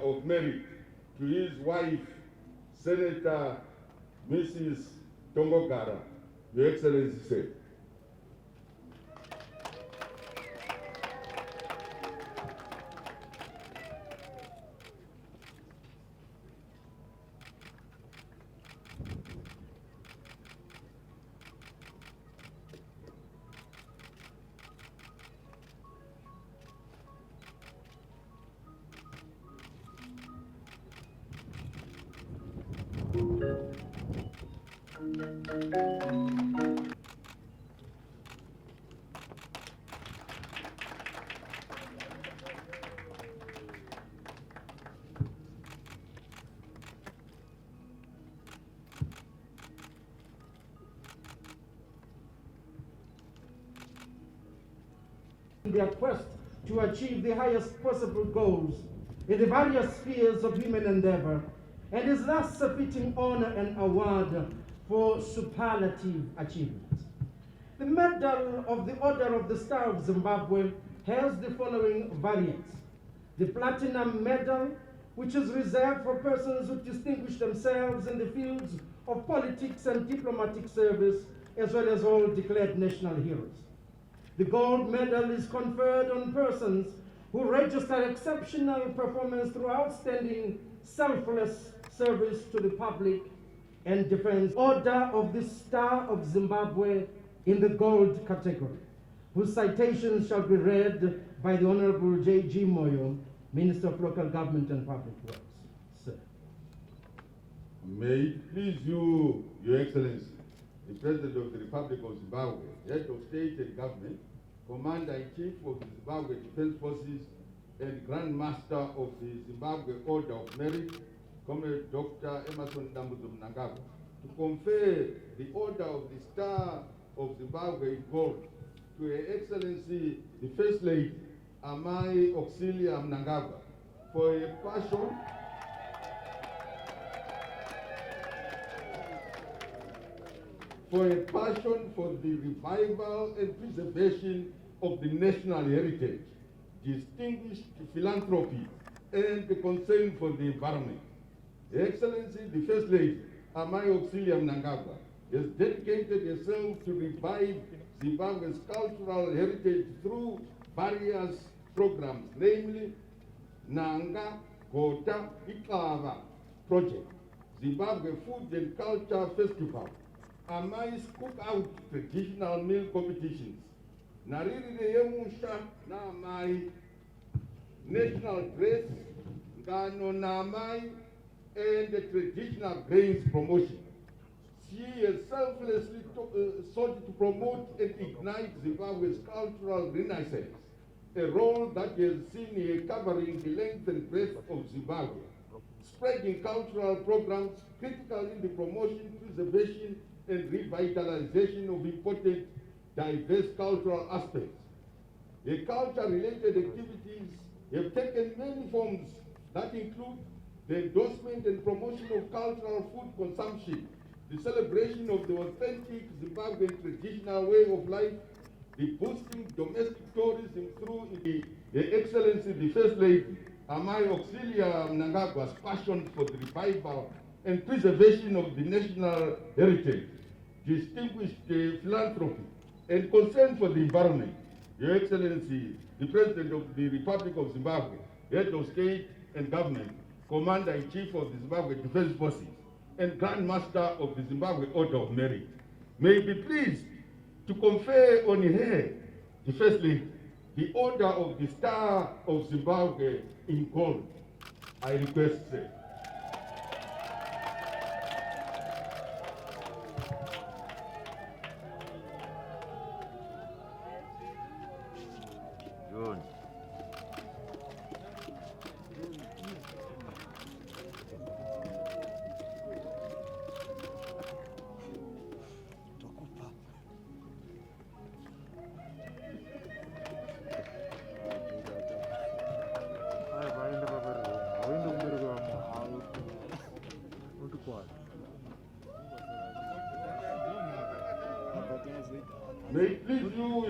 of Merit, to his wife, Senator Mrs. Tongogara, Your Excellency said. Their quest to achieve the highest possible goals in the various spheres of human endeavor, and is thus a fitting honor and award for superlative achievement. The Medal of the Order of the Star of Zimbabwe has the following variants. The Platinum Medal, which is reserved for persons who distinguish themselves in the fields of politics and diplomatic service, as well as all declared national heroes. The Gold Medal is conferred on persons who register exceptional performance through outstanding selfless service to the public and defense. Order of the Star of Zimbabwe in the Gold category, whose citations shall be read by the Honorable J.G. Moyo, Minister of Local Government and Public Works. Sir. May it please you, Your Excellency, the President of the Republic of Zimbabwe, Head of State and Government, Commander-in-Chief of the Zimbabwe Defense Forces, and Grand Master of the Zimbabwe Order of Merit, Comrade Dr. Emerson Dambudzo Mnangagwa, to confer the Order of the Star of Zimbabwe in gold to Her Excellency the First Lady, Amai Auxilia Mnangagwa, for a passion for the revival and preservation of the national heritage, distinguished philanthropy, and the concern for the environment. Her Excellency, the First Lady, Amai Auxilia Mnangagwa, has dedicated herself to revive Zimbabwe's cultural heritage through various programs, namely Nanga Gota Ikava Project, Zimbabwe Food and Culture Festival, Amai's Cookout Traditional Meal Competitions, Nariri Yemusha na Amai, National Dress, Ngano na Amai, and the Traditional Grains Promotion. She has selflessly sought to promote and ignite Zimbabwe's cultural renaissance, a role that has seen her covering the length and breadth of Zimbabwe, spreading cultural programs critical in the promotion, preservation, and revitalization of important diverse cultural aspects. The culture-related activities have taken many forms that include the endorsement and promotion of cultural food consumption, the celebration of the authentic Zimbabwean traditional way of life, the boosting domestic tourism through the Excellency, the First Lady, Amai Auxilia Mnangagwa's passion for the revival and preservation of the national heritage, distinguished philanthropy, and concern for the environment. Your Excellency, the President of the Republic of Zimbabwe, Head of State and Government, Commander-in-Chief of the Zimbabwe Defense Forces, and Grand Master of the Zimbabwe Order of Merit, may be pleased to confer on her, the First Lady, the Order of the Star of Zimbabwe in gold. I request, sir. Good. May it please you,